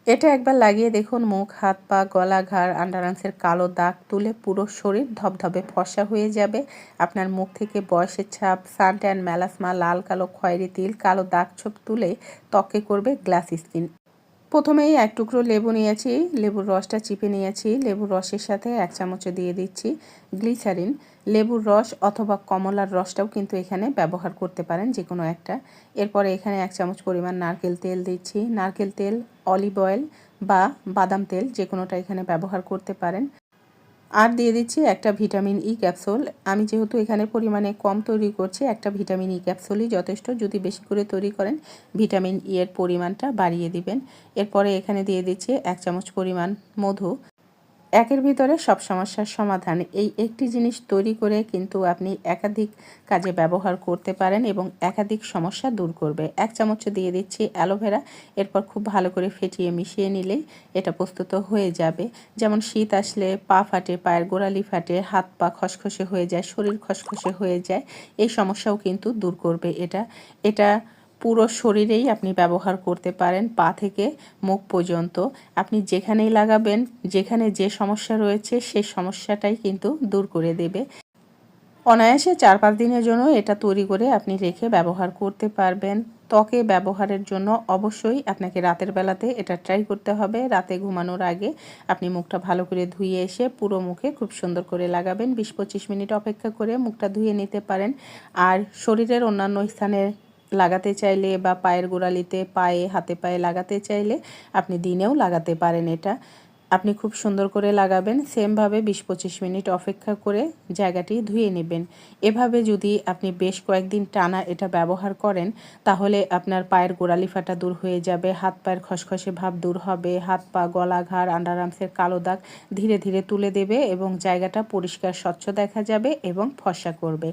এটা একবার লাগিয়ে দেখুন, মুখ, হাত, পা, গলা, ঘাড়, আন্ডারআর্মসের কালো দাগ তুলে পুরো শরীর ধবধবে ফর্সা হয়ে যাবে। আপনার মুখ থেকে বয়সের ছাপ, সানট্যান, মেলাসমা, লাল কালো খয়েরি তিল, কালো দাগ ছোপ তুলে ত্বকে করবে গ্লাস স্কিন। প্রথমেই এক টুকরো লেবু নিয়েছি, লেবুর রসটা চিপে নিয়েছি। লেবুর রসের সাথে 1 চামচ দিয়ে দিচ্ছি গ্লিসারিন। লেবুর রস অথবা কমলার রসটাও কিন্তু এখানে ব্যবহার করতে পারেন, যে কোনো একটা। এরপরে এখানে 1 চামচ পরিমাণ নারকেল তেল দিচ্ছি। নারকেল তেল, অলিভ অয়েল বা বাদাম তেল যে কোনোটা এখানে ব্যবহার করতে পারেন। আর দিয়ে দিচ্ছি একটা ভিটামিন ই ক্যাপসুল। আমি যেহেতু এখানে পরিমাণে কম তৈরি করছি, একটা ভিটামিন ই ক্যাপসুলই যথেষ্ট। যদি বেশি করে তৈরি করেন ভিটামিন ই এর পরিমাণটা বাড়িয়ে দিবেন। এরপরে এখানে দিয়ে দিচ্ছি 1 চামচ পরিমাণ মধু। একের ভিতরে সব সমস্যার সমাধান। এই একটি জিনিস তৈরি করে কিন্তু আপনি একাধিক কাজে ব্যবহার করতে পারেন এবং একাধিক সমস্যা দূর করবে। 1 চামচ দিয়ে দিচ্ছি অ্যালোভেরা। এরপর খুব ভালো করে ফেটিয়ে মিশিয়ে নিলেই এটা প্রস্তুত হয়ে যাবে। যেমন শীত আসলে পা ফাটে, পায়ের গোড়ালি ফাটে, হাত পা খসখসে হয়ে যায়, শরীর খসখসে হয়ে যায়, এই সমস্যাও কিন্তু দূর করবে এটা। এটা পুরো শরীরেই আপনি ব্যবহার করতে পারেন, পা থেকে মুখ পর্যন্ত। আপনি যেখানেই লাগাবেন, যেখানে যে সমস্যা রয়েছে সেই সমস্যাটাই কিন্তু দূর করে দেবে। অনায়াসে 4-5 দিনের জন্য এটা তৈরি করে আপনি রেখে ব্যবহার করতে পারবেন। ত্বকে ব্যবহারের জন্য অবশ্যই আপনাকে রাতের বেলাতে এটা ট্রাই করতে হবে। রাতে ঘুমানোর আগে আপনি মুখটা ভালো করে ধুয়ে এসে পুরো মুখে খুব সুন্দর করে লাগাবেন। 20-25 মিনিট অপেক্ষা করে মুখটা ধুয়ে নিতে পারেন। আর শরীরের অন্যান্য স্থানে লাগাতে চাইলে বা পায়ের গোড়ালিতে, পায়ে, হাতে পায়ে লাগাতে চাইলে আপনি দিনেও লাগাতে পারেন এটা। আপনি খুব সুন্দর করে লাগাবেন। সেমভাবে 20-25 মিনিট অপেক্ষা করে জায়গাটি ধুয়ে নেবেন। এভাবে যদি আপনি বেশ কয়েকদিন টানা এটা ব্যবহার করেন, তাহলে আপনার পায়ের গোড়ালি ফাটা দূর হয়ে যাবে, হাত পায়ের খসখসে ভাব দূর হবে, হাত পা, গলা, ঘাড়, আন্ডারআর্মসের কালো দাগ ধীরে ধীরে তুলে দেবে এবং জায়গাটা পরিষ্কার স্বচ্ছ দেখা যাবে এবং ফর্সা করবে।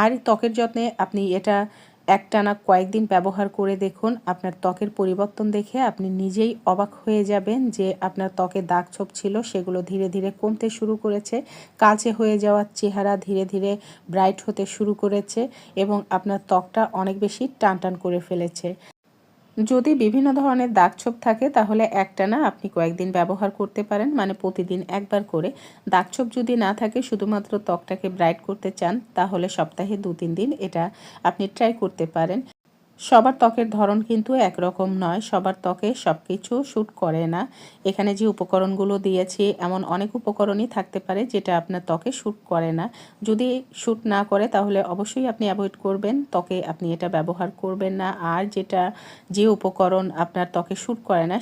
আর ত্বকের যত্নে আপনি এটা একটানা কয়েকদিন ব্যবহার করে দেখুন। আপনার ত্বকের পরিবর্তন দেখে আপনি নিজেই অবাক হয়ে যাবেন যে আপনার ত্বকে দাগ ছোপ ছিল সেগুলো ধীরে ধীরে কমতে শুরু করেছে, কালচে হয়ে যাওয়ার চেহারা ধীরে ধীরে ব্রাইট হতে শুরু করেছে এবং আপনার ত্বকটা অনেক বেশি টানটান করে ফেলেছে। যদি বিভিন্ন ধরনের দাগছোপ থাকে তাহলে একটানা আপনি কয়েকদিন ব্যবহার করতে পারেন, মানে প্রতিদিন একবার করে। দাগছোপ যদি না থাকে, শুধুমাত্র ত্বকটাকে ব্রাইট করতে চান, তাহলে সপ্তাহে 2-3 দিন এটা আপনি ট্রাই করতে পারেন। সবার ত্বকের ধরন কিন্তু একরকম নয়, সবার ত্বকে সব কিছু শ্যুট করে না। এখানে যে উপকরণগুলো দিয়েছি, এমন অনেক উপকরণই থাকতে পারে যেটা আপনার ত্বকে শ্যুট করে না। যদি শ্যুট না করে তাহলে অবশ্যই আপনি অ্যাভয়েড করবেন, ত্বকে আপনি এটা ব্যবহার করবেন না। আর যে উপকরণ আপনার ত্বকে শ্যুট করে না